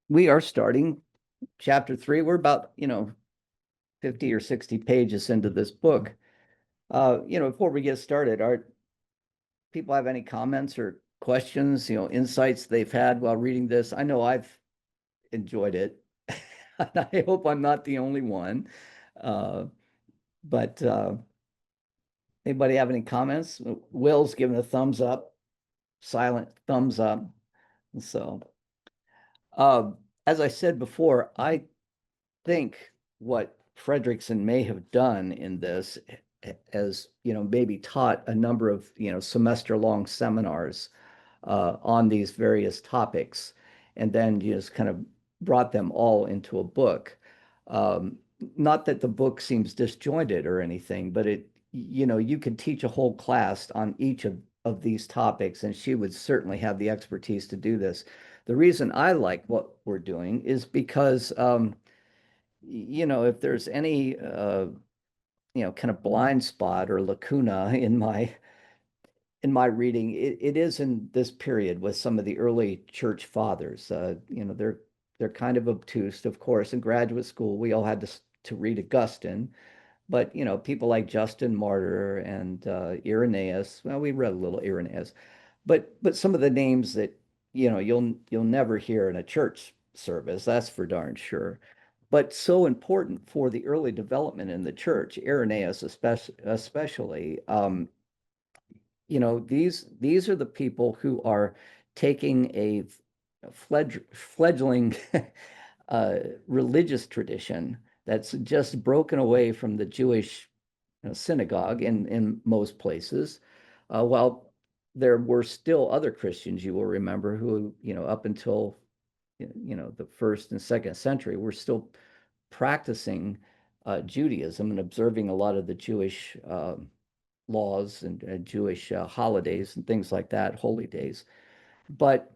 We are starting chapter 3. We're about, 50 or 60 pages into this book. Before we get started, are people have any comments or questions, insights they've had while reading this? I know I've enjoyed it. I hope I'm not the only one. Uh, but anybody have any comments? Will's giving a thumbs up, silent thumbs up. So, uh, as I said before, I think what Fredrickson may have done in this, as maybe taught a number of semester-long seminars on these various topics, and then just kind of brought them all into a book. Um, Not that the book seems disjointed or anything, but you could teach a whole class on each of these topics, and she would certainly have the expertise to do this. The reason I like what we're doing is because if there's any kind of blind spot or lacuna in my reading, it is in this period with some of the early church fathers. They're kind of obtuse, of course. In graduate school, we all had to read Augustine, but people like Justin Martyr and Irenaeus. Well, we read a little Irenaeus, but some of the names that you'll never hear in a church service, that's for darn sure. But so important for the early development in the church, Irenaeus especially. These are the people who are taking a fledgling religious tradition that's just broken away from the Jewish synagogue in most places, while there were still other Christians, you will remember, who, up until, the first and second century, were still practicing Judaism and observing a lot of the Jewish laws and Jewish holidays and things like that, holy days. But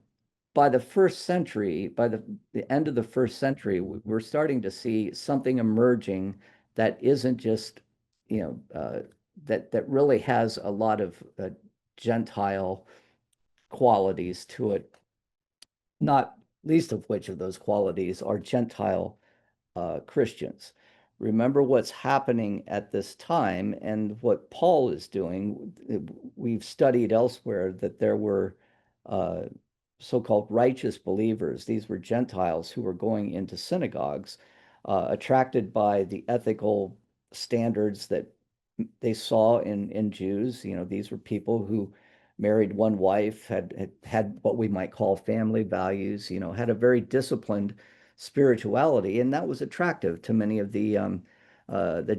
by the first century, by the end of the first century, we're starting to see something emerging that isn't just, that really has a lot of Gentile qualities to it, not least of which of those qualities are Gentile Christians. Remember what's happening at this time and what Paul is doing. We've studied elsewhere that there were uh, so-called righteous believers. These were Gentiles who were going into synagogues, attracted by the ethical standards that they saw in Jews. These were people who married one wife, had what we might call family values, had a very disciplined spirituality, and that was attractive to many of the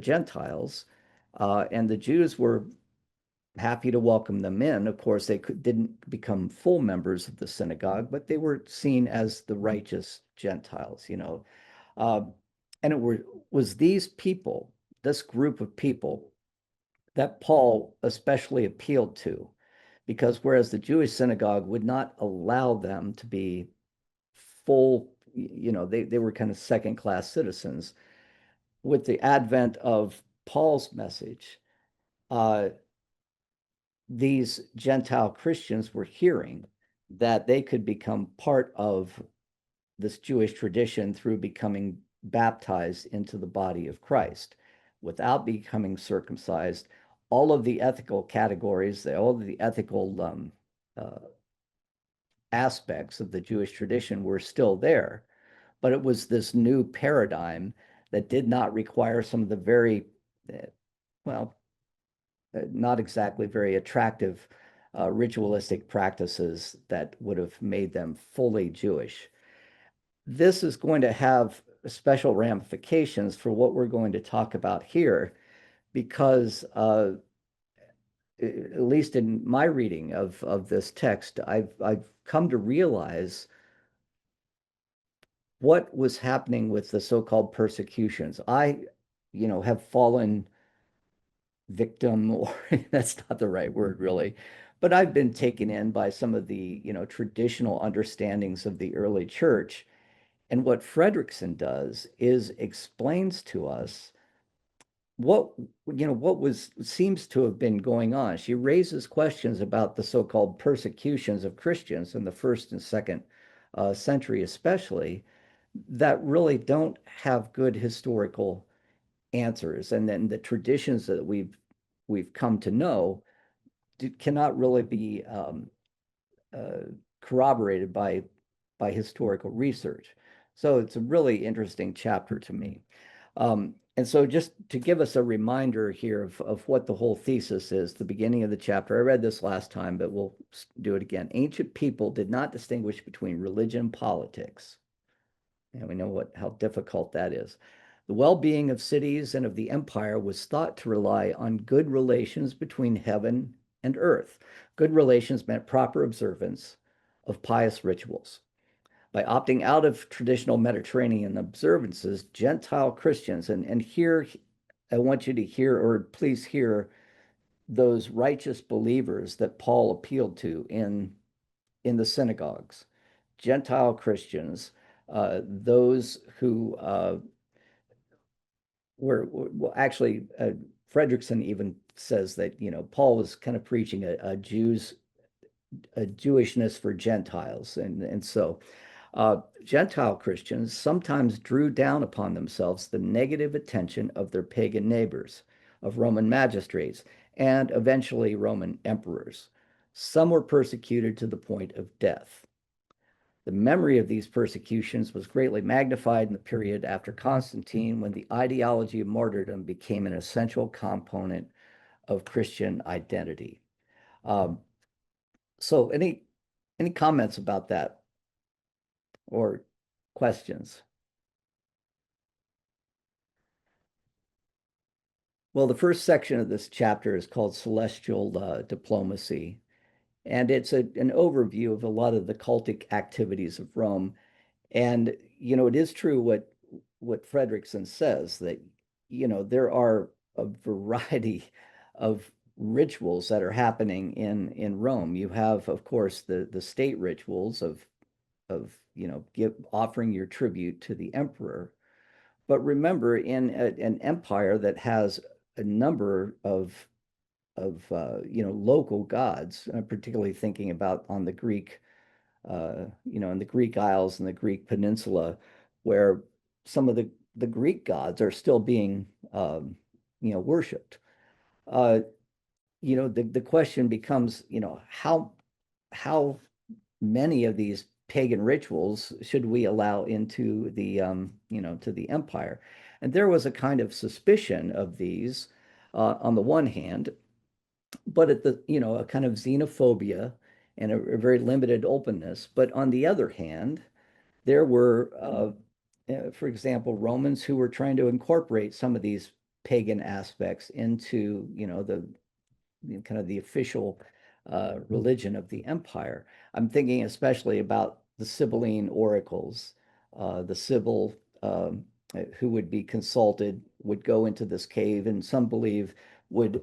Gentiles. And the Jews were happy to welcome them in. Of course, didn't become full members of the synagogue, but they were seen as the righteous Gentiles. Uh, and was these people, this group of people, that Paul especially appealed to, because whereas the Jewish synagogue would not allow them to be full, they were kind of second class citizens. With the advent of Paul's message, uh, these Gentile Christians were hearing that they could become part of this Jewish tradition through becoming baptized into the body of Christ without becoming circumcised. All of the ethical categories, all of the ethical uh, aspects of the Jewish tradition were still there, but it was this new paradigm that did not require some of the very, uh, well, not exactly very attractive ritualistic practices that would have made them fully Jewish. This is going to have special ramifications for what we're going to talk about here, because at least in my reading of this text, I've come to realize what was happening with the so-called persecutions. I, have fallen victim, or that's not the right word really, but I've been taken in by some of the, traditional understandings of the early church. And what Fredrickson does is explains to us what, what was seems to have been going on. She raises questions about the so-called persecutions of Christians in the first and second century, especially. that really don't have good historical answers. And then the traditions that we've come to know cannot really be uh, corroborated by historical research. So it's a really interesting chapter to me. And so just to give us a reminder here of what the whole thesis is, the beginning of the chapter, I read this last time, but we'll do it again. Ancient people did not distinguish between religion and politics. And we know how difficult that is. The well-being of cities and of the empire was thought to rely on good relations between heaven and earth. Good relations meant proper observance of pious rituals. By opting out of traditional Mediterranean observances, Gentile Christians, and here I want you to hear, or please hear, those righteous believers that Paul appealed to in the synagogues, Gentile Christians, those who were actually, Fredrickson even says that, Paul was kind of preaching a Jewishness for Gentiles. And so Gentile Christians sometimes drew down upon themselves the negative attention of their pagan neighbors, of Roman magistrates, and eventually Roman emperors. Some were persecuted to the point of death. The memory of these persecutions was greatly magnified in the period after Constantine, when the ideology of martyrdom became an essential component of Christian identity. Um, so, any comments about that or questions? Well, the first section of this chapter is called Celestial Diplomacy, and it's an overview of a lot of the cultic activities of Rome. And it is true what Fredrickson says, that there are a variety of rituals that are happening in Rome. You have, of course, the state rituals of offering your tribute to the emperor. But remember, in an empire that has a number of local gods, particularly thinking about on the Greek, in the Greek Isles and the Greek Peninsula, where some of the Greek gods are still being worshipped. Uh, the question becomes, how many of these pagan rituals should we allow into to the empire? And there was a kind of suspicion of these on the one hand, but at a kind of xenophobia and a very limited openness. But on the other hand, there were, for example, Romans who were trying to incorporate some of these pagan aspects into, kind of the official religion of the empire. I'm thinking especially about the Sibylline oracles. The Sibyl, who would be consulted, would go into this cave, and some believe would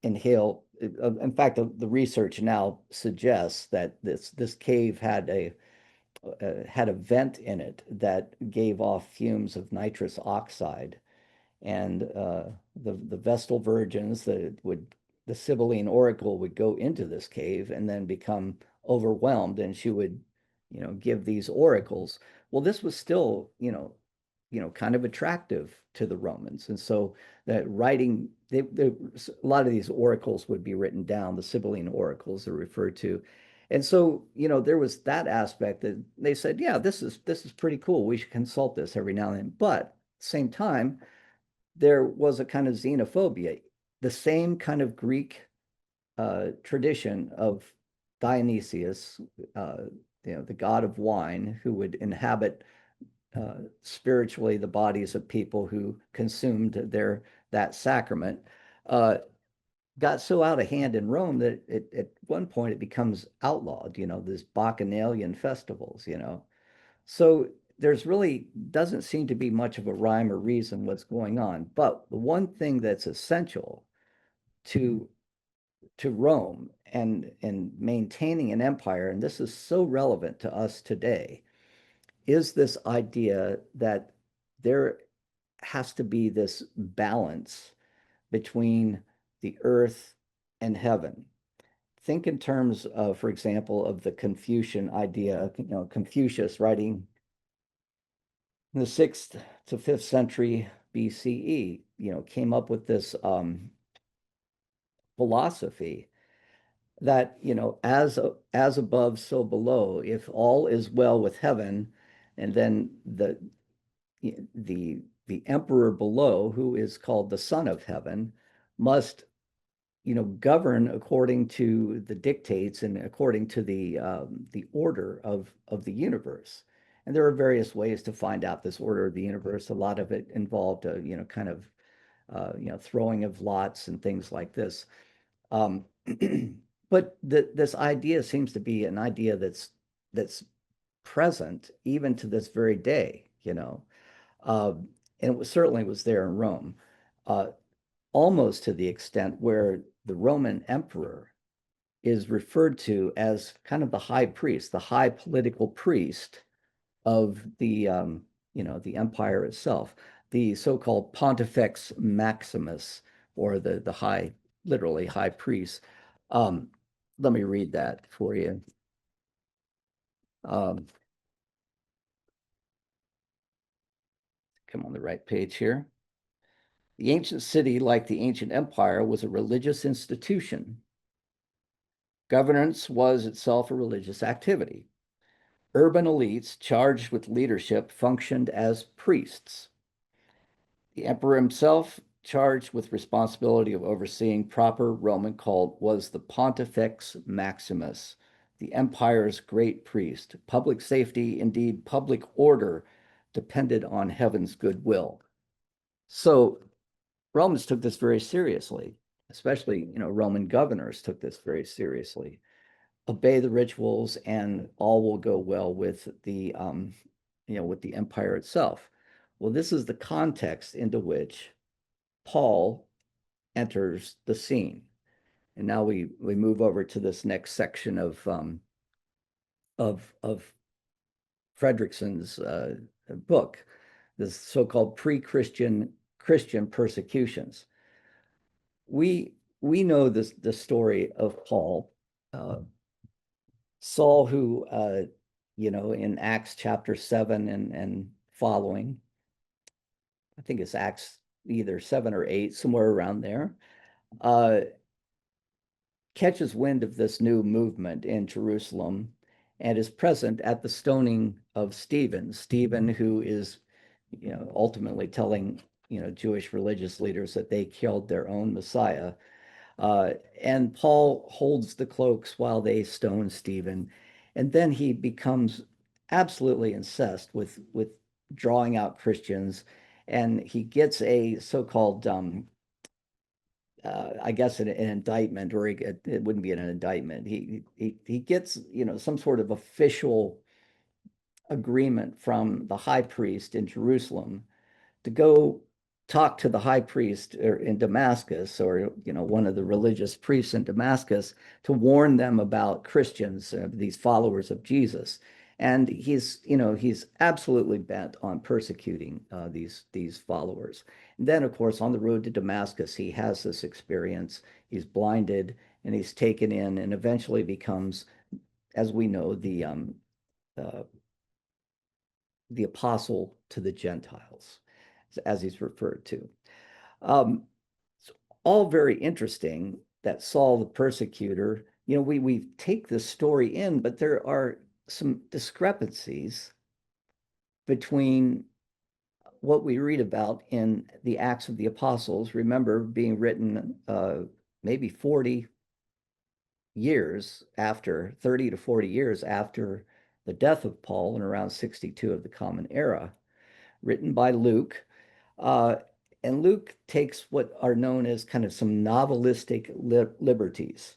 inhale. In fact, the research now suggests that this cave had a vent in it that gave off fumes of nitrous oxide, and the Vestal virgins the Sibylline oracle would go into this cave and then become overwhelmed, and she would, give these oracles. Well, this was still, kind of attractive to the Romans, and so that writing, a lot of these oracles would be written down. The Sibylline oracles are referred to, and so there was that aspect that they said, yeah, this is pretty cool. We should consult this every now and then. But at the same time, there was a kind of xenophobia. The same kind of Greek tradition of Dionysius, the god of wine, who would inhabit spiritually the bodies of people who consumed that sacrament, uh, got so out of hand in Rome that at one point it becomes outlawed. These Bacchanalian festivals. So there's really doesn't seem to be much of a rhyme or reason what's going on. But the one thing that's essential to Rome and maintaining an empire, and this is so relevant to us today, is this idea that there has to be this balance between the earth and heaven. Think in terms of, for example, of the Confucian idea, Confucius writing in the 6th to 5th century BCE, came up with this philosophy that, as above, so below. If all is well with heaven, and then the emperor below, who is called the son of heaven, must govern according to the dictates and according to the order of the universe. And there are various ways to find out this order of the universe. A lot of it involved, kind of, throwing of lots and things like this. Um, but this idea seems to be an idea that's present even to this very day. Uh, and certainly was there in Rome. Uh, Almost to the extent where the Roman emperor is referred to as kind of the high priest, the high political priest of the empire itself, the so-called Pontifex Maximus, or the high, literally high priest. Um, Let me read that for you. Um, Come on the right page here. The ancient city, like the ancient empire, was a religious institution. Governance was itself a religious activity. Urban elites charged with leadership functioned as priests. The emperor himself, charged with responsibility of overseeing proper Roman cult, was the Pontifex Maximus, the empire's great priest. Public safety, indeed public order, depended on heaven's goodwill. So Romans took this very seriously, especially, Roman governors took this very seriously. Obey the rituals and all will go well with the empire itself. Well, this is the context into which Paul enters the scene. And now we move over to this next section of Fredrickson's book, this so-called pre-Christian Christian persecutions. We know the story of Paul, Saul, who in Acts chapter 7 and following, I think it's Acts either 7 or 8, somewhere around there, uh, catches wind of this new movement in Jerusalem and is present at the stoning of Stephen. Stephen, who is, ultimately telling, Jewish religious leaders that they killed their own Messiah. And Paul holds the cloaks while they stone Stephen. And then he becomes absolutely incensed with drawing out Christians. And he gets a so-called I guess an indictment, or it wouldn't be an indictment. He gets, some sort of official agreement from the high priest in Jerusalem to go talk to the high priest in Damascus, or one of the religious priests in Damascus, to warn them about Christians, these followers of Jesus. And he's absolutely bent on persecuting these followers. And then, of course, on the road to Damascus, he has this experience. He's blinded and he's taken in, and eventually becomes, as we know, uh, the apostle to the Gentiles, as he's referred to. Um, it's all very interesting that Saul the persecutor, we take this story in, but there are some discrepancies between what we read about in the Acts of the Apostles, remember, being written maybe 40 years after, 30 to 40 years after the death of Paul, in around 62 of the Common Era, written by Luke. Uh, and Luke takes what are known as kind of some novelistic liberties.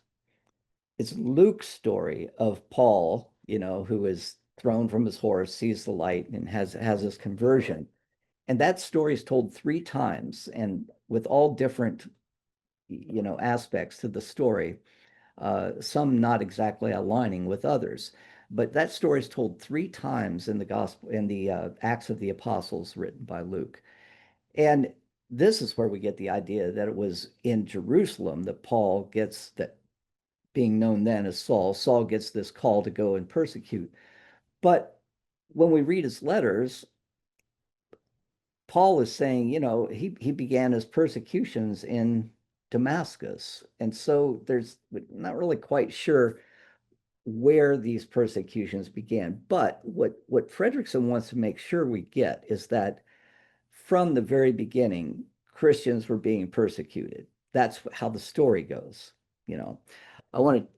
It's Luke's story of Paul, who is thrown from his horse, sees the light, and has his conversion. And that story is told 3 times, and with all different, aspects to the story, some not exactly aligning with others. But that story is told 3 times in the gospel, in the Acts of the Apostles, written by Luke. And this is where we get the idea that it was in Jerusalem that Paul gets that, being known then as Saul gets this call to go and persecute. But when we read his letters, Paul is saying, he began his persecutions in Damascus. And so there's not really quite sure where these persecutions began. But what Fredrickson wants to make sure we get is that from the very beginning, Christians were being persecuted. That's how the story goes. You know, I want to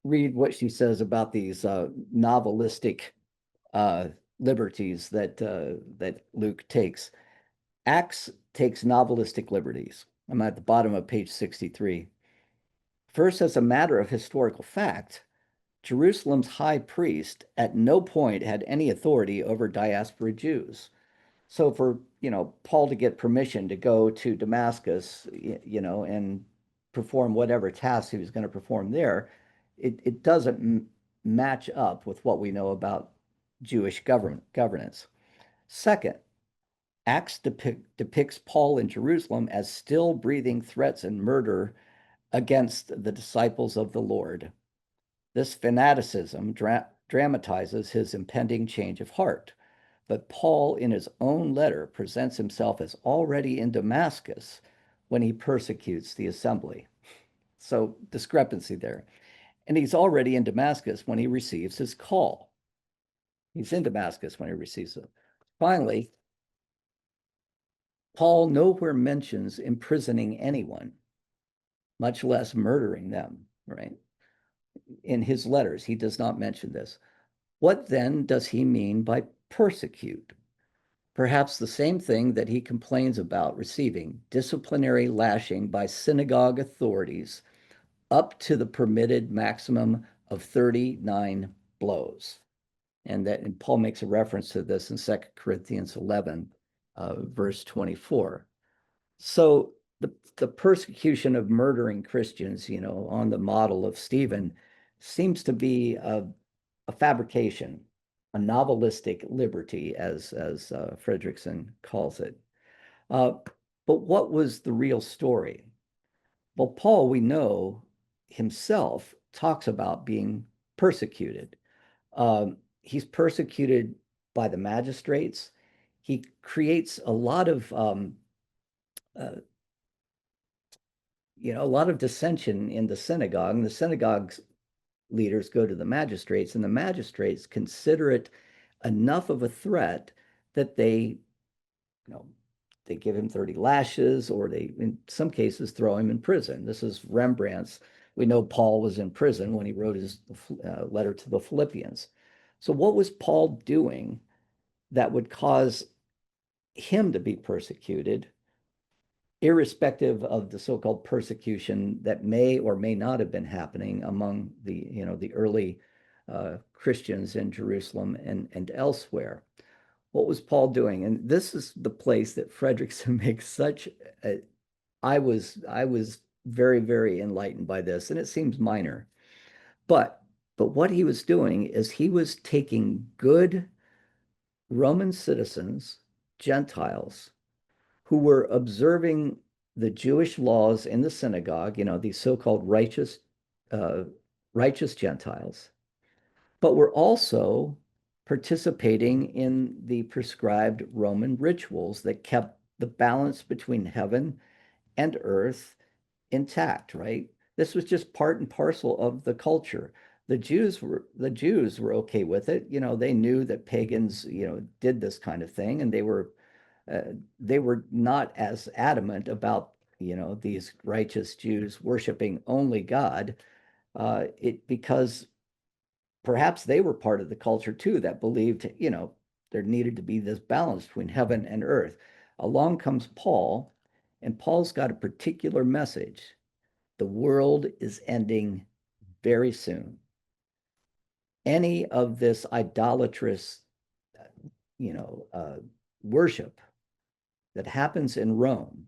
read what she says about these novelistic uh, liberties that Luke takes. Acts takes novelistic liberties. I'm at the bottom of page 63. First, as a matter of historical fact, Jerusalem's high priest at no point had any authority over diaspora Jews. So for, Paul to get permission to go to Damascus, and perform whatever tasks he was going to perform there, it doesn't match up with what we know about Jewish governance. Second, Acts depicts Paul in Jerusalem as still breathing threats and murder against the disciples of the Lord. This fanaticism dramatizes his impending change of heart. But Paul, in his own letter, presents himself as already in Damascus when he persecutes the assembly. So, discrepancy there. And he's already in Damascus when he receives his call. He's in Damascus when he receives it. Finally, Paul nowhere mentions imprisoning anyone, much less murdering them, right? In his letters, he does not mention this. What then does he mean by persecute? Perhaps the same thing that he complains about receiving, disciplinary lashing by synagogue authorities up to the permitted maximum of 39 blows. And Paul makes a reference to this in 2 Corinthians 11, verse 24. So the persecution of murdering Christians, on the model of Stephen, seems to be a fabrication, a novelistic liberty, as Fredrickson calls it. But what was the real story? Well, Paul, we know himself talks about being persecuted. He's persecuted by the magistrates. He creates a lot of uh, a lot of dissension in the synagogue. And the synagogue's leaders go to the magistrates, and the magistrates consider it enough of a threat that they give him 30 lashes, or they, in some cases, throw him in prison. This is Rembrandt's. We know Paul was in prison when he wrote his letter to the Philippians. So, what was Paul doing that would cause him to be persecuted, irrespective of the so-called persecution that may or may not have been happening among the early Christians in Jerusalem and elsewhere? What was Paul doing? And this is the place that Fredrickson makes such a, I was very, very enlightened by this, and it seems minor. But what he was doing is he was taking good Roman citizens, Gentiles, who were observing the Jewish laws in the synagogue, these so-called uh, righteous Gentiles, but were also participating in the prescribed Roman rituals that kept the balance between heaven and earth intact, right? This was just part and parcel of the culture. The Jews were okay with it. They knew that pagans, did this kind of thing, and they were not as adamant about, these righteous Jews worshiping only God, because perhaps they were part of the culture too that believed, there needed to be this balance between heaven and earth. Along comes Paul, and Paul's got a particular message. The world is ending very soon. Any of this idolatrous, worship that happens in Rome,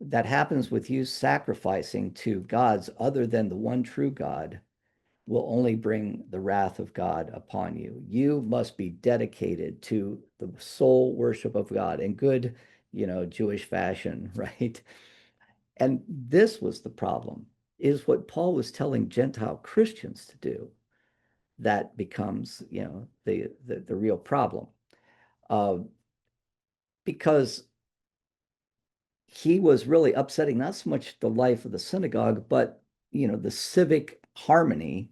that happens with you sacrificing to gods other than the one true God, will only bring the wrath of God upon you. You must be dedicated to the sole worship of God in good, Jewish fashion, right? And this was the problem, is what Paul was telling Gentile Christians to do. That becomes, the real problem. Uh, because he was really upsetting not so much the life of the synagogue, but the civic harmony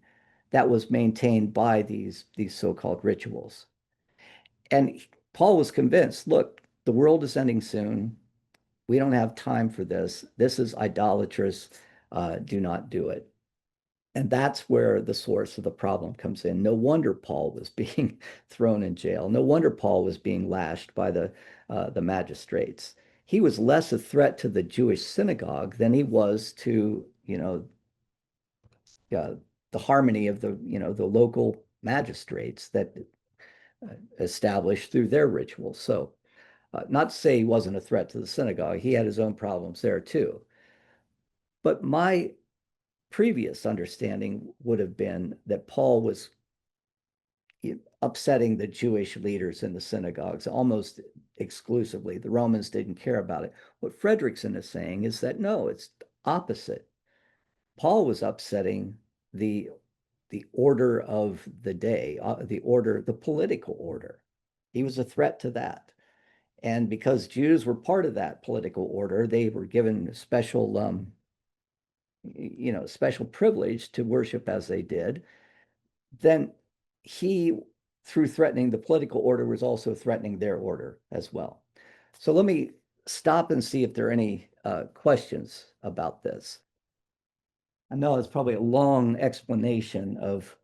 that was maintained by these so-called rituals. And Paul was convinced, look, the world is ending soon. We don't have time for this. This is idolatrous. Do not do it. And that's where the source of the problem comes in. No wonder Paul was being thrown in jail. No wonder Paul was being lashed by the magistrates. He was less a threat to the Jewish synagogue than he was to, uh, the harmony of the local magistrates that established through their rituals. So, not to say he wasn't a threat to the synagogue, he had his own problems there too. But my previous understanding would have been that Paul was upsetting the Jewish leaders in the synagogues almost exclusively. The Romans didn't care about it. What Fredrickson is saying is that no, it's opposite. Paul was upsetting the order of the day, the political order. He was a threat to that. And because Jews were part of that political order, they were given special privilege to worship as they did. Then he, through threatening the political order, was also threatening their order as well. So let me stop and see if there are any questions about this. I know it's probably a long explanation of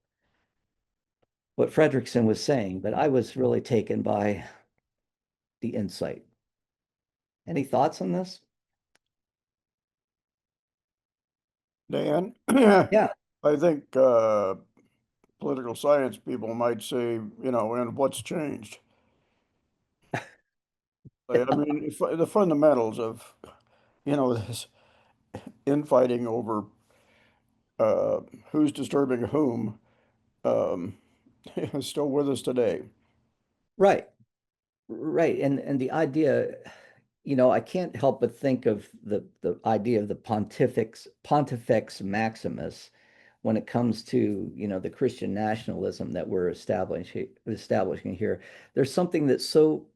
what Fredrickson was saying, but I was really taken by the insight. Any thoughts on this? Dan, Yeah. I think political science people might say, and what's changed? I mean, the fundamentals of, this infighting over uh, who's disturbing whom um, is still with us today. Right. Right. And the idea, I can't help but think of the idea of the Pontifex Maximus when it comes to, the Christian nationalism that we're establishing here. There's something that's so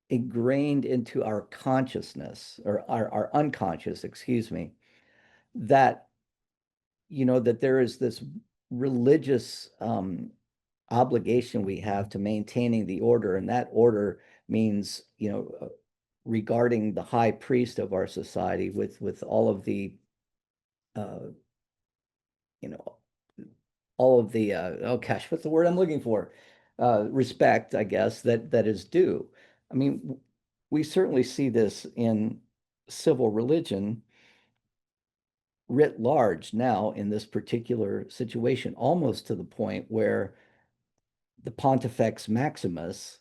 ingrained into our consciousness or our unconscious, excuse me, that that there is this religious obligation we have to maintaining the order, and that order means regarding the high priest of our society with all of the uh, you know all of the oh gosh, what's the word I'm looking for? Respect, I guess, that is due. I mean, we certainly see this in civil religion writ large now in this particular situation, almost to the point where the Pontifex Maximus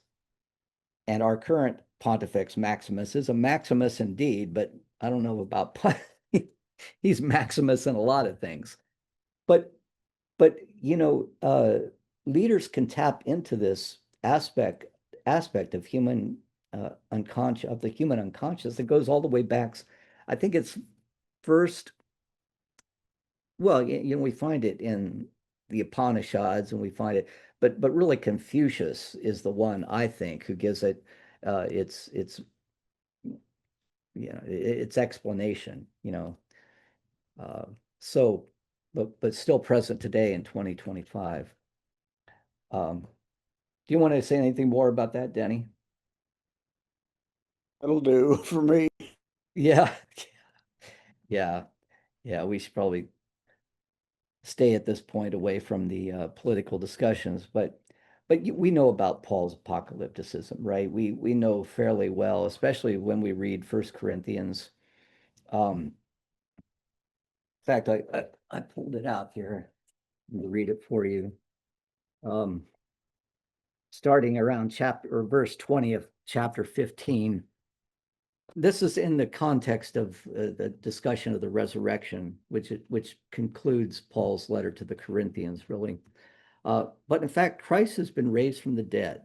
and our current Pontifex Maximus is a Maximus indeed, but I don't know about he's Maximus in a lot of things. But but leaders can tap into this aspect of the human unconscious that goes all the way back. I think it's first, well, we find it in the Upanishads and we find it, but really Confucius is the one I think who gives it its explanation, uh, so but still present today in 2025. Do you want to say anything more about that, Denny? That'll do for me. Yeah. Yeah. Yeah, we should probably stay at this point away from the political discussions, but we know about Paul's apocalypticism, right? We know fairly well, especially when we read First Corinthians. In fact, I pulled it out here. Let me read it for you. Um, Starting around chapter or verse 20 of chapter 15. This is in the context of the discussion of the resurrection, which concludes Paul's letter to the Corinthians, really. But in fact, Christ has been raised from the dead,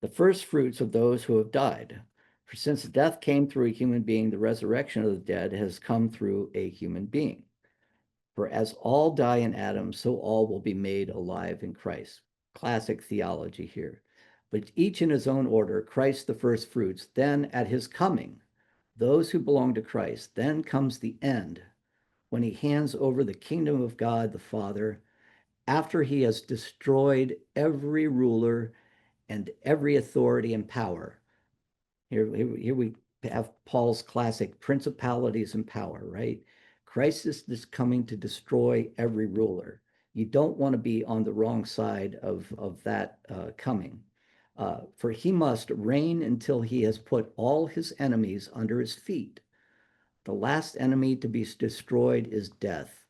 the first fruits of those who have died. For since death came through a human being, the resurrection of the dead has come through a human being. For as all die in Adam, so all will be made alive in Christ. Classic theology here. but each in his own order, Christ the first fruits, then at his coming, those who belong to Christ, then comes the end when he hands over the kingdom of God the Father after he has destroyed every ruler and every authority and power. Here we have Paul's classic principalities and power, right? Christ is coming to destroy every ruler. You don't want to be on the wrong side of that coming. For he must reign until he has put all his enemies under his feet. The last enemy to be destroyed is death.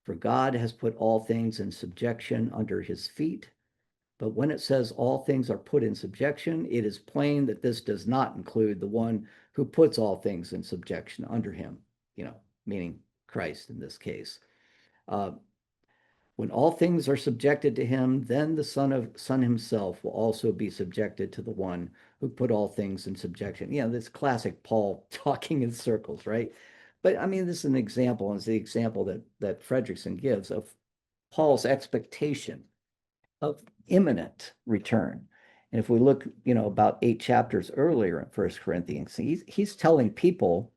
For God has put all things in subjection under his feet. But when it says all things are put in subjection, it is plain that this does not include the one who puts all things in subjection under him, meaning Christ in this case. Uh, when all things are subjected to him, then the Son himself will also be subjected to the one who put all things in subjection. This classic Paul talking in circles, right? But I mean, this is an example, and it's the example that Fredrickson gives of Paul's expectation of imminent return. And if we look, about 8 chapters earlier in First Corinthians, he's telling people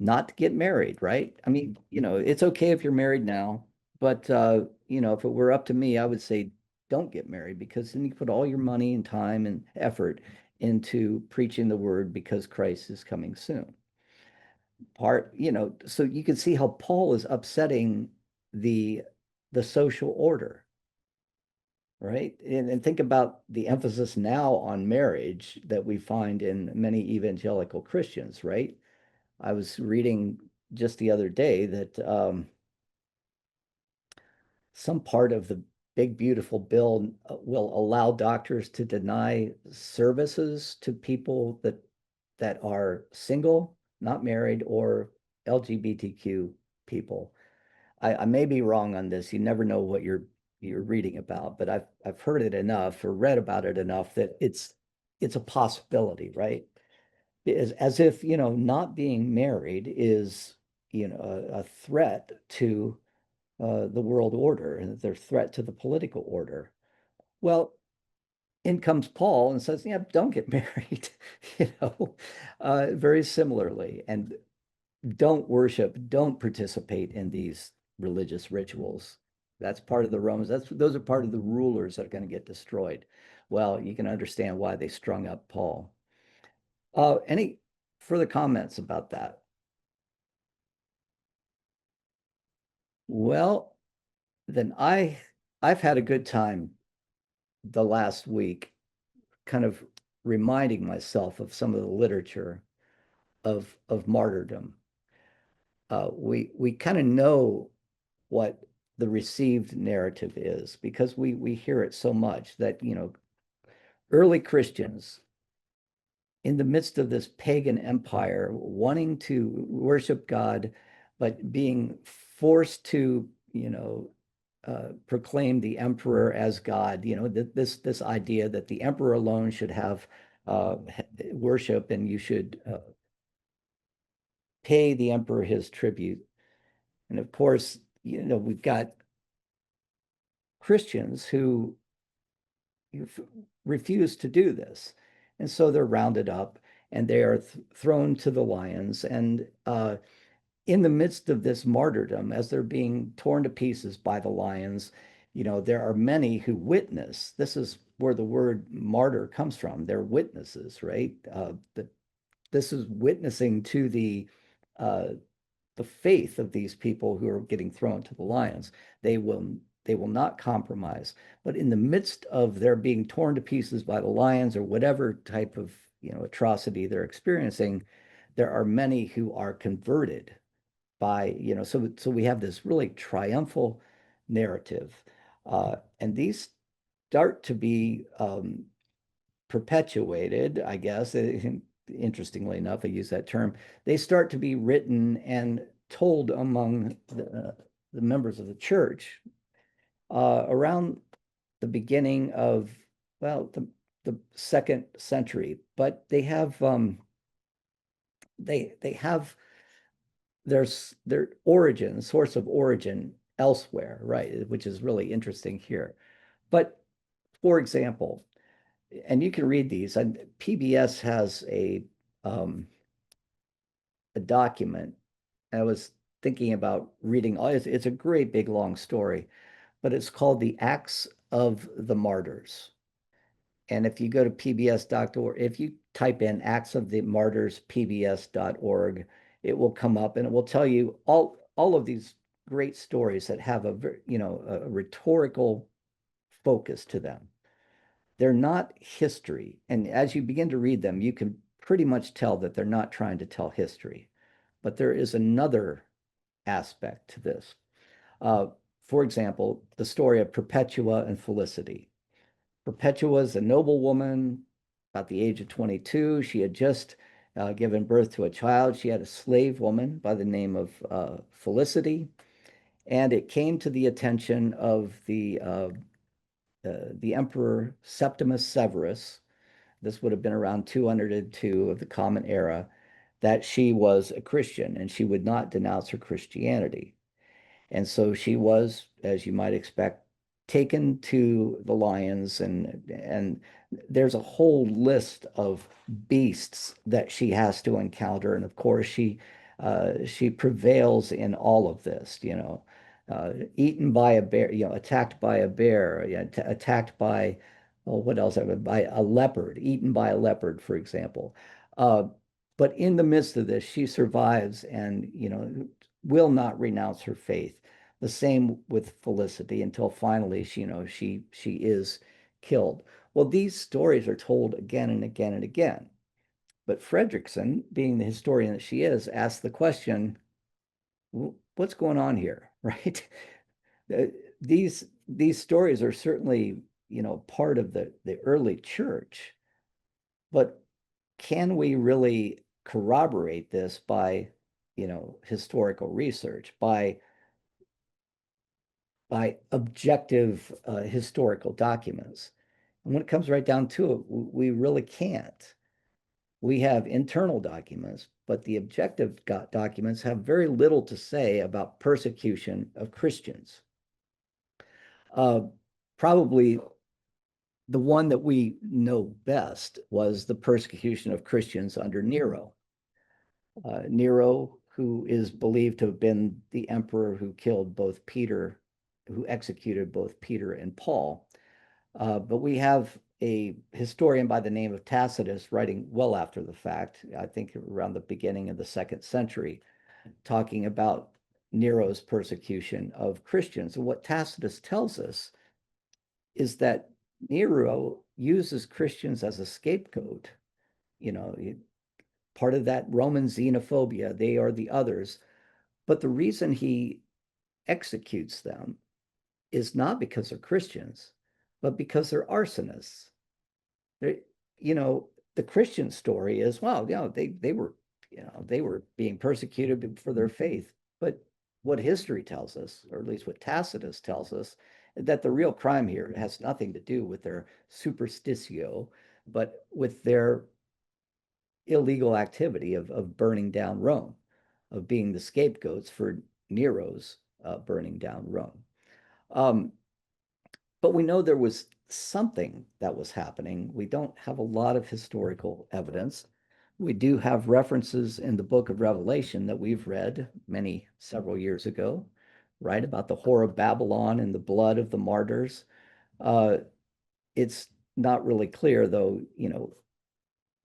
not to get married, right? I mean, it's okay if you're married now, but if it were up to me, I would say don't get married, because then you put all your money and time and effort into preaching the word, because Christ is coming soon. So you can see how Paul is upsetting the social order, right? And think about the emphasis now on marriage that we find in many evangelical Christians, right? I was reading just the other day that some part of the big beautiful bill will allow doctors to deny services to people that are single, not married, or LGBTQ people. I may be wrong on this. You never know what you're reading about, but I've heard it enough or read about it enough that it's a possibility, right? As if, not being married is, a threat to the world order, and their threat to the political order. Well, in comes Paul and says, yeah, don't get married, very similarly. And don't worship, don't participate in these religious rituals. That's part of the Romans. Those are part of the rulers that are going to get destroyed. Well, you can understand why they strung up Paul. Any further comments about that? Well, then I've had a good time the last week, kind of reminding myself of some of the literature of martyrdom. We kind of know what the received narrative is, because we hear it so much that early Christians in the midst of this pagan empire wanting to worship God, but being forced to proclaim the emperor as God, this idea that the emperor alone should have worship, and you should pay the emperor his tribute. And of course, we've got Christians who refuse to do this. And so they're rounded up and they are thrown to the lions. And in the midst of this martyrdom, as they're being torn to pieces by the lions, there are many who witness. This is where the word martyr comes from. They're witnesses, right? This is witnessing to the faith of these people who are getting thrown to the lions. They will not compromise. But in the midst of their being torn to pieces by the lions, or whatever type of atrocity they're experiencing, there are many who are converted by so we have this really triumphal narrative, and these start to be perpetuated, I guess. Interestingly enough, I use that term. They start to be written and told among the members of the church around the beginning of, well, the second century. But they have their origin, source of origin elsewhere, right? Which is really interesting here. But for example, and you can read these. And PBS has a document. I was thinking about reading. It's a great big long story, but it's called the Acts of the Martyrs. And if you go to pbs.org, if you type in Acts of the Martyrs, pbs.org, it will come up and it will tell you all of these great stories that have a rhetorical focus to them. They're not history. And as you begin to read them, you can pretty much tell that they're not trying to tell history. But there is another aspect to this. Uh, for example, the story of Perpetua and Felicity. Perpetua is a noble woman about the age of 22. She had just given birth to a child. She had a slave woman by the name of Felicity. And it came to the attention of the Emperor Septimus Severus. This would have been around 202 of the Common Era, that she was a Christian and she would not denounce her Christianity. And so she was, as you might expect, taken to the lions, and there's a whole list of beasts that she has to encounter. And of course, she prevails in all of this, eaten by a bear, attacked by a bear, attacked by, oh, what else? By a leopard, eaten by a leopard, for example. Uh, but in the midst of this, she survives and, will not renounce her faith. The same with Felicity until finally, she is killed. Well, these stories are told again and again and again. But Fredrickson, being the historian that she is, asks the question, what's going on here, right? Uh, these stories are certainly, part of the early church, but can we really corroborate this by, historical research, by objective historical documents? And when it comes right down to it, we really can't. We have internal documents, but the objective documents have very little to say about persecution of Christians. Probably the one that we know best was the persecution of Christians under Nero. Nero, who is believed to have been the emperor who executed both Peter and Paul. But we have a historian by the name of Tacitus writing well after the fact, I think around the beginning of the 2nd century, talking about Nero's persecution of Christians. And what Tacitus tells us is that Nero uses Christians as a scapegoat. Part of that Roman xenophobia, they are the others. But the reason he executes them is not because they're Christians, but because they're arsonists. They, the Christian story is, well, they were being persecuted for their faith. But what history tells us, or at least what Tacitus tells us, that the real crime here has nothing to do with their superstitio, but with their illegal activity of burning down Rome, of being the scapegoats for Nero's burning down Rome. But we know there was something that was happening. We don't have a lot of historical evidence. We do have references in the book of Revelation that we've read several years ago, right, about the whore of Babylon and the blood of the martyrs. It's not really clear, though,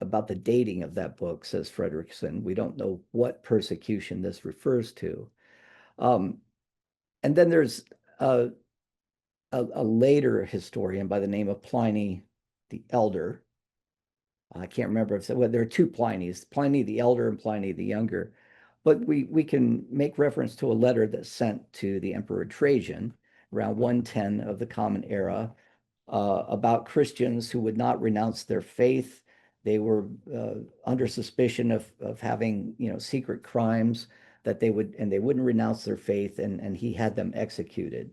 about the dating of that book, says Fredrickson. We don't know what persecution this refers to. And then there's a later historian by the name of Pliny the Elder. I can't remember if there are two Plinys, Pliny the Elder and Pliny the Younger. But we can make reference to a letter that's sent to the Emperor Trajan around 110 of the Common Era about Christians who would not renounce their faith. They were under suspicion of having, secret crimes that they wouldn't renounce their faith, and he had them executed.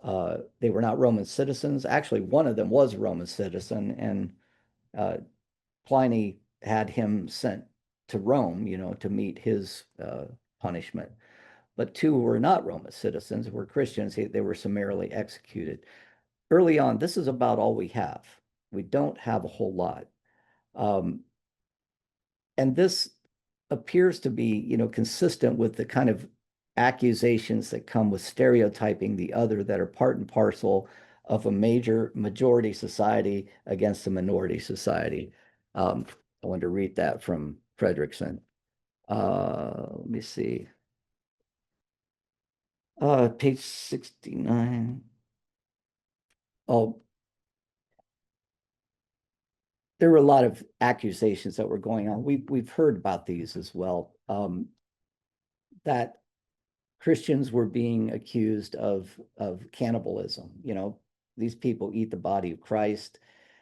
They were not Roman citizens. Actually, one of them was a Roman citizen, and Pliny had him sent to Rome, to meet his punishment. But two were not Roman citizens, were Christians. They were summarily executed. Early on, this is about all we have. We don't have a whole lot. Um, and this appears to be, consistent with the kind of accusations that come with stereotyping the other that are part and parcel of a major majority society against a minority society. I wanted to read that from Fredrickson. Let me see. Page 69. Oh, there were a lot of accusations that were going on. We've heard about these as well. That Christians were being accused of cannibalism. These people eat the body of Christ.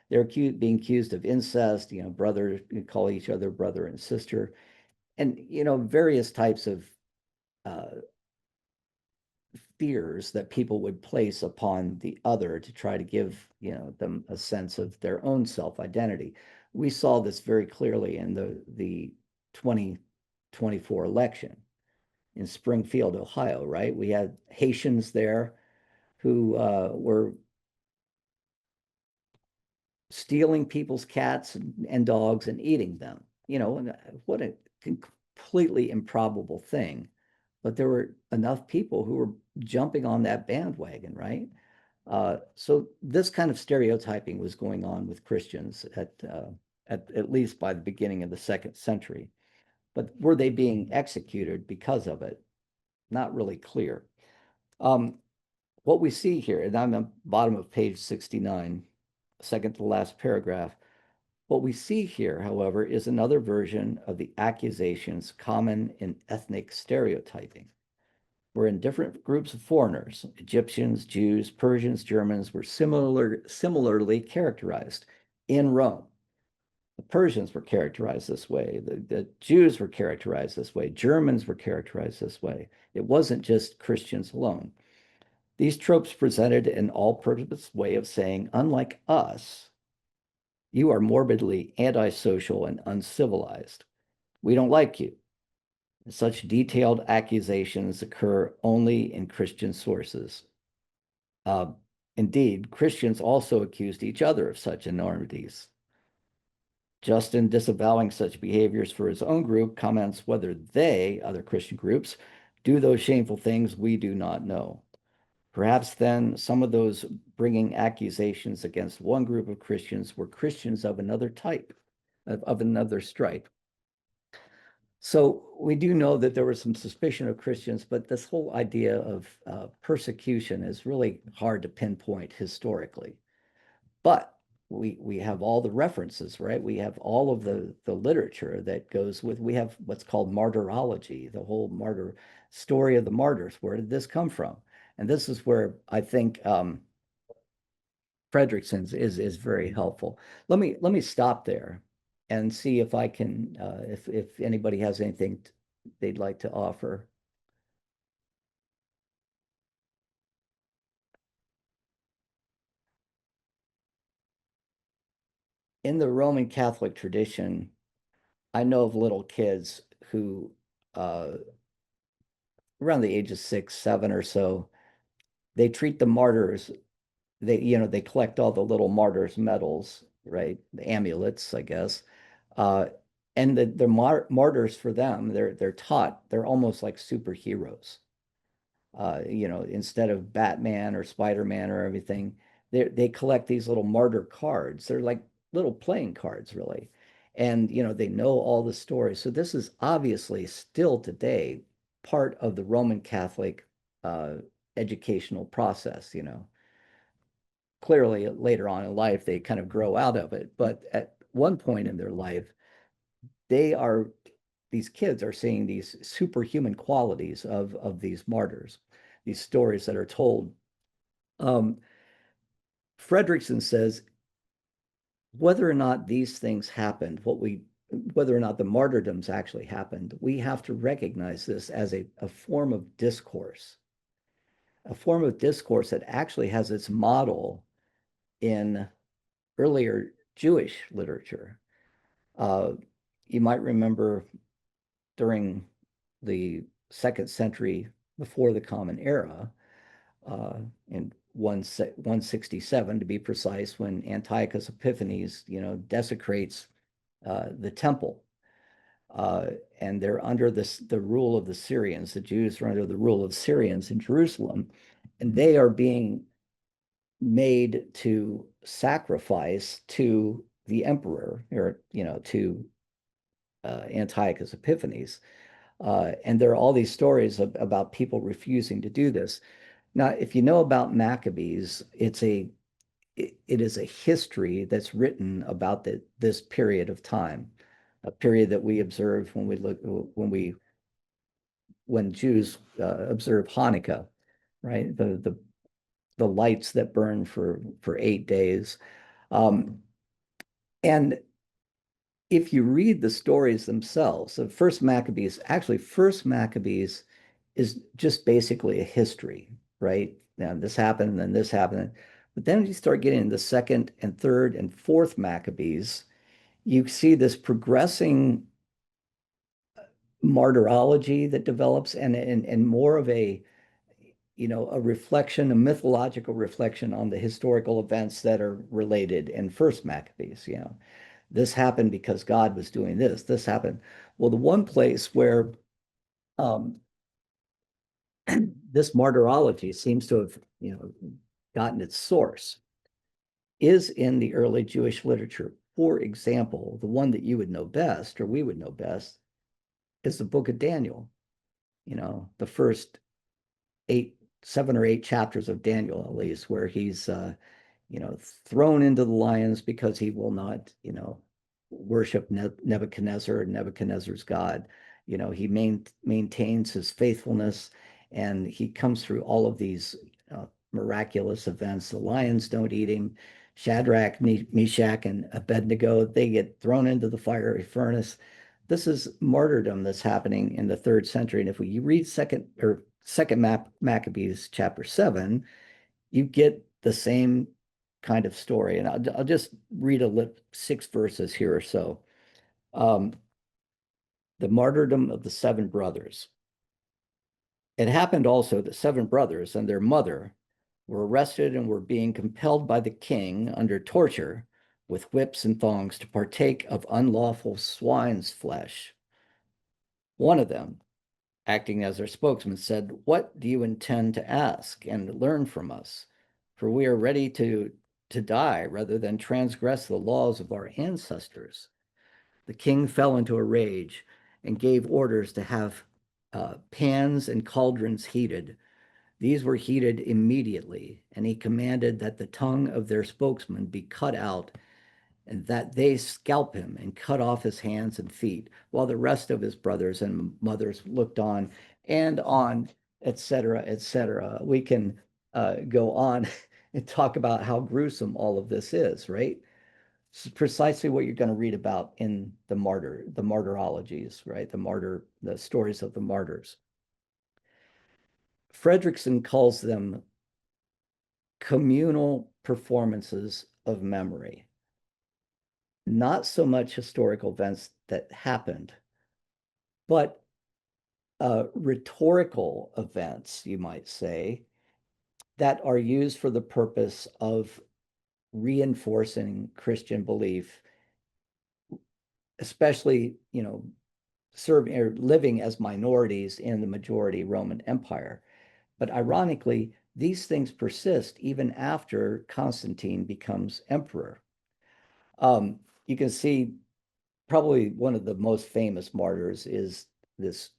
They're being accused of incest. Brother, call each other brother and sister, and various types of uh, fears that people would place upon the other to try to give them a sense of their own self-identity. We saw this very clearly in the 2024 election in Springfield, Ohio, right? We had Haitians there who were stealing people's cats and dogs and eating them. And what a completely improbable thing. But there were enough people who were jumping on that bandwagon, right? So this kind of stereotyping was going on with Christians at least by the beginning of the second century. But were they being executed because of it? Not really clear. What we see here, and I'm at the bottom of page 69, second to the last paragraph. What we see here, however, is another version of the accusations common in ethnic stereotyping, wherein different groups of foreigners, Egyptians, Jews, Persians, Germans, were similarly characterized in Rome. The Persians were characterized this way. The Jews were characterized this way. Germans were characterized this way. It wasn't just Christians alone. These tropes presented an all-purpose way of saying, unlike us, you are morbidly antisocial and uncivilized. We don't like you. Such detailed accusations occur only in Christian sources. Uh, Indeed, Christians also accused each other of such enormities. Justin, disavowing such behaviors for his own group, comments whether they, other Christian groups, do those shameful things we do not know. Perhaps then some of those bringing accusations against one group of Christians were Christians of another type, of another stripe. So we do know that there was some suspicion of Christians, but this whole idea of persecution is really hard to pinpoint historically. But we have all the references, right? We have all of the literature that goes with, we have what's called martyrology, the whole martyr story of the martyrs. Where did this come from? And this is where I think Fredrickson's is very helpful. Let me stop there and see if I can if anybody has anything they'd like to offer. In the Roman Catholic tradition, I know of little kids who around the age of 6, 7 or so, they treat the martyrs. They collect all the little martyrs medals, right? The amulets, I guess. Uh, and the martyrs for them, they're taught they're almost like superheroes. Instead of Batman or Spider-Man or everything, they collect these little martyr cards. They're like little playing cards, really. And they know all the stories. So this is obviously still today part of the Roman Catholic uh, educational process. Clearly later on in life they kind of grow out of it, but at one point in their life, they are these kids are seeing these superhuman qualities of these martyrs, these stories that are told. Um, Fredrickson says whether or not these things happened, whether or not the martyrdoms actually happened, we have to recognize this as a form of discourse, a form of discourse that actually has its model in earlier Jewish literature. Uh, you might remember during the second century before the Common Era, uh, in 167 to be precise, when Antiochus Epiphanes, desecrates the temple. And they're under the rule of the Syrians. The Jews are under the rule of Syrians in Jerusalem, and they are being made to sacrifice to the emperor, or to Antiochus Epiphanes. And there are all these stories about people refusing to do this. Now, if you know about Maccabees, it is a history that's written about this period of time, a period that we observe when Jews observe Hanukkah, right? The lights that burn for 8 days. And if you read the stories themselves, so First Maccabees is just basically a history, right? Now this happened, and then this happened. But then you start getting the second and third and fourth Maccabees, you see this progressing martyrology that develops, and more of a reflection, a mythological reflection on the historical events that are related in First Maccabees. This happened because God was doing this. This happened. Well, the one place where um, this martyrology seems to have, gotten its source is in the early Jewish literature. For example, the one that you would know best, or we would know best, is the book of Daniel. The first 7 or 8 chapters of Daniel, at least, where he's thrown into the lions because he will not, worship Nebuchadnezzar, Nebuchadnezzar's God. He maintains his faithfulness, and he comes through all of these miraculous events. The lions don't eat him. Shadrach, Meshach, and Abednego, they get thrown into the fiery furnace. This is martyrdom that's happening in the 3rd century. And if you read second Maccabees chapter 7, you get the same kind of story. And I'll just read 6 verses here or so. The martyrdom of the 7 brothers. It happened also that 7 brothers and their mother were arrested and were being compelled by the king under torture with whips and thongs to partake of unlawful swine's flesh. One of them, acting as their spokesman, said, "What do you intend to ask and learn from us? For we are ready to die rather than transgress the laws of our ancestors." The king fell into a rage and gave orders to have pans and cauldrons heated. These were heated immediately, and he commanded that the tongue of their spokesman be cut out, and that they scalp him and cut off his hands and feet, while the rest of his brothers and mothers looked on, etc., etc. We can go on and talk about how gruesome all of this is, right? This is precisely what you're going to read about in the martyrologies, right? The stories of the martyrs. Fredrickson calls them communal performances of memory. Not so much historical events that happened, but rhetorical events, you might say, that are used for the purpose of reinforcing Christian belief, especially, serving or living as minorities in the majority Roman Empire. But ironically, these things persist even after Constantine becomes emperor. You can see probably one of the most famous martyrs is this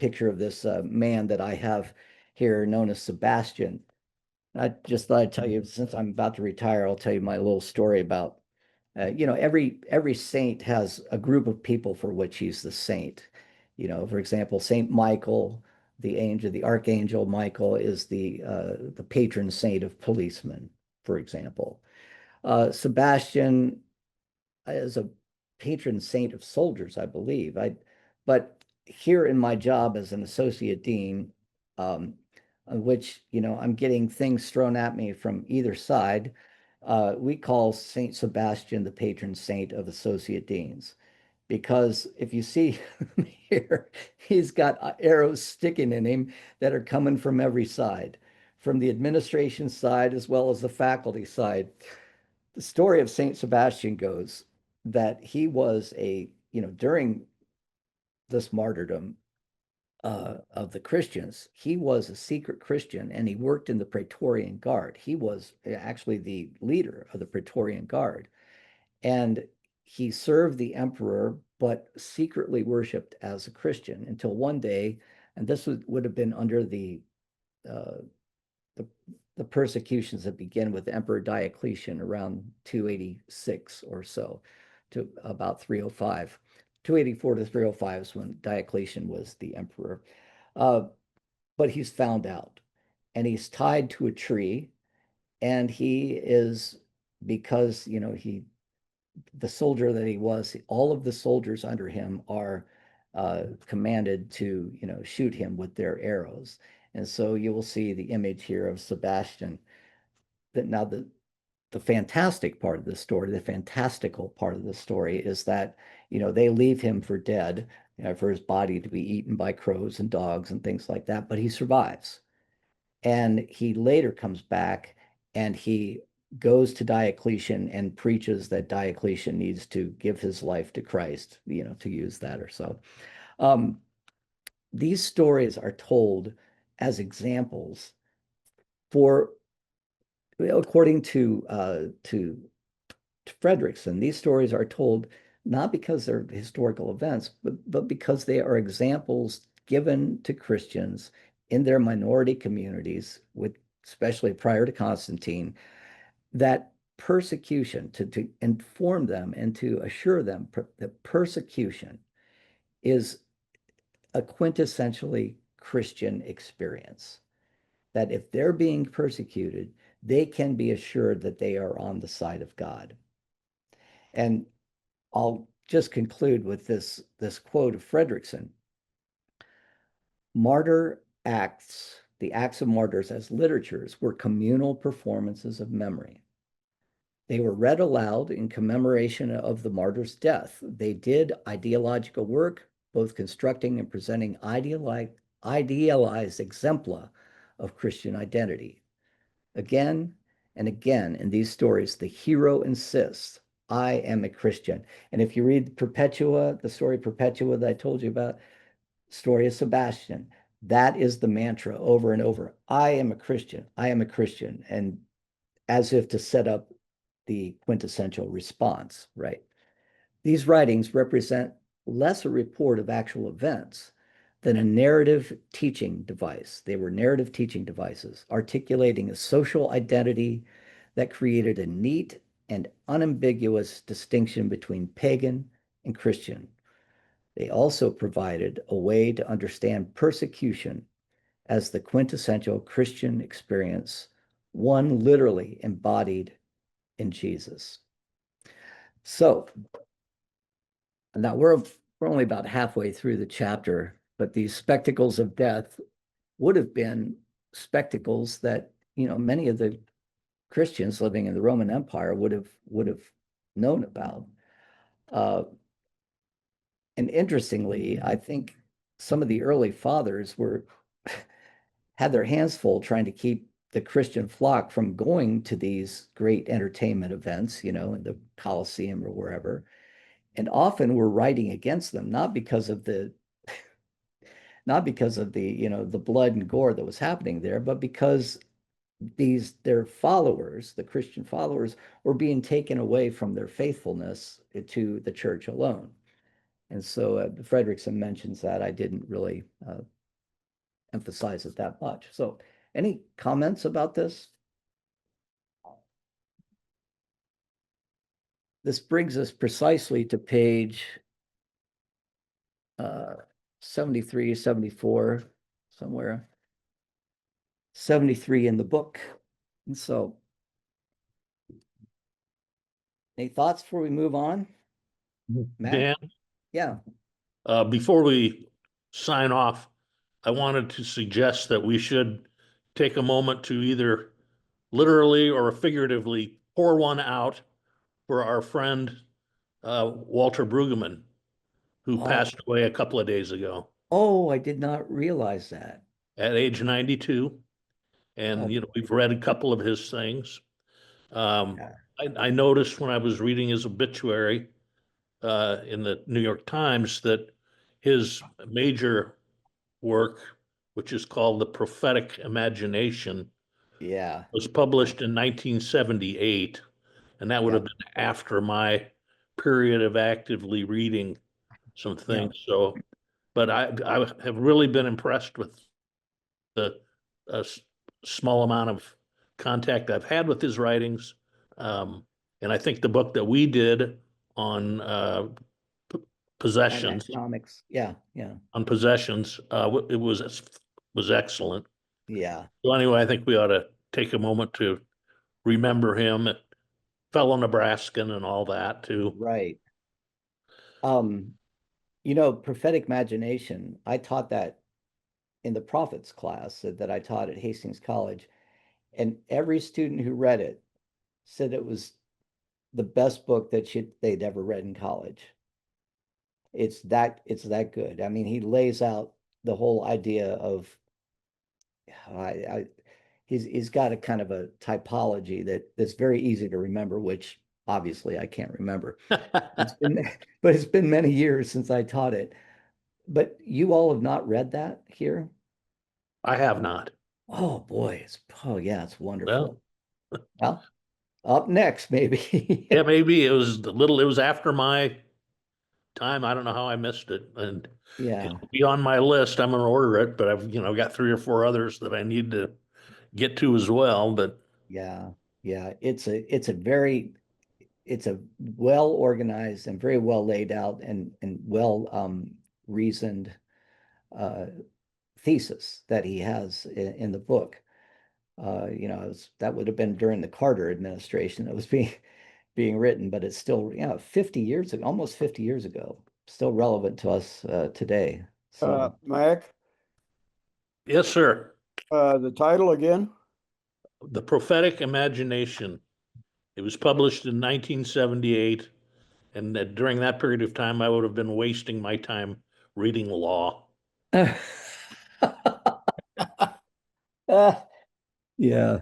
picture of this man that I have here known as Sebastian. I just thought I'd tell you, since I'm about to retire, I'll tell you my little story about, every saint has a group of people for which he's the saint. For example, Saint Michael, the archangel Michael, is the patron saint of policemen, for example. Sebastian is a patron saint of soldiers, I believe. But here in my job as an associate dean, on which I'm getting things thrown at me from either side, we call Saint Sebastian the patron saint of associate deans, because if you see here, he's got arrows sticking in him that are coming from every side. from the administration side as well as the faculty side. The story of Saint Sebastian goes that he was during this martyrdom of the Christians, he was a secret Christian and he worked in the Praetorian Guard. He was actually the leader of the Praetorian Guard. And he served the emperor, but secretly worshiped as a Christian until one day, and this would have been under uh, the, the persecutions that began with Emperor Diocletian around 286 or so to about 305. 284 to 305 is when Diocletian was the emperor. Uh, but he's found out and he's tied to a tree, and he is, because the soldier that he was, all of the soldiers under him are commanded to shoot him with their arrows. And so you will see the image here of Sebastian. That now the fantastic part of the story, the fantastical part of the story is that they leave him for dead, for his body to be eaten by crows and dogs and things like that, but he survives. And he later comes back and he goes to Diocletian and preaches that Diocletian needs to give his life to Christ, to use that or so. These stories are told as examples for, according to Fredrickson, these stories are told not because they're historical events, but because they are examples given to Christians in their minority communities, with especially prior to Constantine, that persecution, to inform them and to assure them that persecution is a quintessentially Christian experience. That if they're being persecuted, they can be assured that they are on the side of God. And I'll just conclude with this quote of Fredrickson. Martyr acts, the acts of martyrs as literatures, were communal performances of memory. They were read aloud in commemoration of the martyr's death. They did ideological work, both constructing and presenting idealized exempla of Christian identity. Again and again in these stories, the hero insists, I am a Christian. And if you read Perpetua, the story Perpetua that I told you about, story of Sebastian, that is the mantra over and over. I am a Christian. I am a Christian. And as if to set up the quintessential response, right? These writings represent less a report of actual events than a narrative teaching device. They were narrative teaching devices, articulating a social identity that created a neat and unambiguous distinction between pagan and Christian. They also provided a way to understand persecution as the quintessential Christian experience, one literally embodied in Jesus. So now we're only about halfway through the chapter, but these spectacles of death would have been spectacles that many of the Christians living in the Roman Empire would have known about. And interestingly, I think some of the early fathers had their hands full trying to keep the Christian flock from going to these great entertainment events, in the Colosseum or wherever, and often were writing against them, not because of the the blood and gore that was happening there, but because their followers, the Christian followers, were being taken away from their faithfulness to the church alone. And so Fredrickson mentions that. I didn't really emphasize it that much. So any comments about this? This brings us precisely to page 73, 74, somewhere. 73 in the book. And so, any thoughts before we move on? Matt? Dan, Yeah. before we sign off, I wanted to suggest that we should take a moment to either literally or figuratively pour one out for our friend Walter Brueggemann, who Oh. passed away a couple of days ago Oh, I did not realize that. at age 92. And, Oh, you know, we've read a couple of his things. yeah. I noticed when I was reading his obituary in the New York Times that his major work, which is called The Prophetic Imagination, Yeah. was published in 1978. And that would Yeah. have been after my period of actively reading some Yeah. things. So, but I have really been impressed with the small amount of contact I've had with his writings. And I think the book that we did on And possessions, economics. Yeah. Yeah. it was excellent. Yeah. So anyway, I think we ought to take a moment to remember him, fellow Nebraskan and all that too. Right. Um, you know, prophetic imagination, I taught that in the prophets class that I taught at Hastings College, and every student who read it said it was the best book that they'd ever read in college. It's that good. I mean, he lays out the whole idea of I he's got a kind of a typology that's very easy to remember, which obviously I can't remember. It's been but it's been many years since I taught it. But you all have not read that here? I have not. Oh boy, oh yeah, it's Well, wonderful. Well, up next, maybe. yeah, maybe it was after my time. I don't know how I missed it. And Yeah, it'll be on my list. I'm gonna order it, but I've got 3 or 4 others that I need to get to as well. But yeah, yeah. It's a well organized and very well laid out and well reasoned uh, thesis that he has in the book. That would have been during the Carter administration that was being written, but it's still, 50 years ago, almost 50 years ago, still relevant to us today. So, Mac, yes, sir. the title again? The Prophetic Imagination. It was published in 1978, and that during that period of time, I would have been wasting my time reading law. yeah.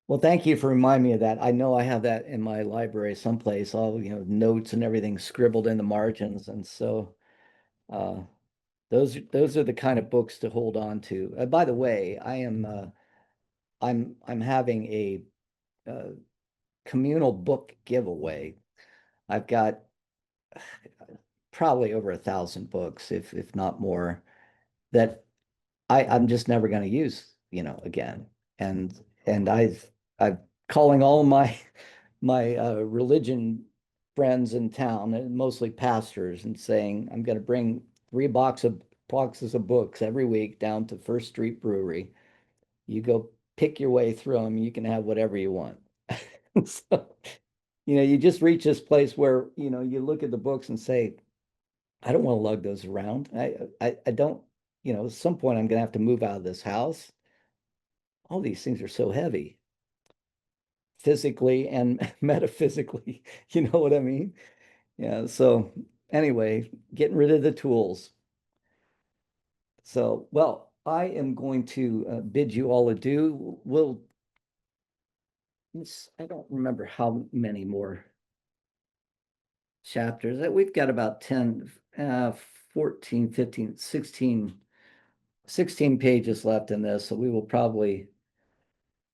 Well, thank you for reminding me of that. I know I have that in my library someplace, all, notes and everything scribbled in the margins. And so, uh, those are the kind of books to hold on to. By the way, I'm having a uh, communal book giveaway. I've got probably over 1,000 books, if not more, that I'm just never going to use, again. And I'm calling all my religion friends in town, and mostly pastors, and saying I'm going to bring 3 boxes of books every week down to First Street Brewery. You go pick your way through them. You can have whatever you want. So, you just reach this place where, you look at the books and say, I don't want to lug those around. I don't, at some point I'm gonna have to move out of this house. All these things are so heavy, physically and metaphysically. You know what I mean? Yeah. So anyway, getting rid of the tools. So, well, I am going to bid you all adieu. I don't remember how many more chapters. We've got about 10, 14, 15, 16 pages left in this. So we will probably,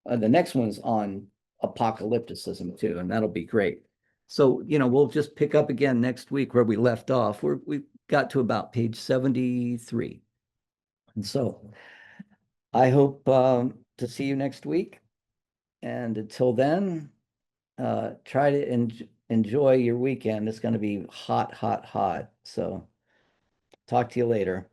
the next one's on apocalypticism too, and that'll be great. So, we'll just pick up again next week where we left off. We got to about page 73. And so I hope to see you next week. And until then, try to enjoy your weekend. It's going to be hot, hot, hot. So talk to you later.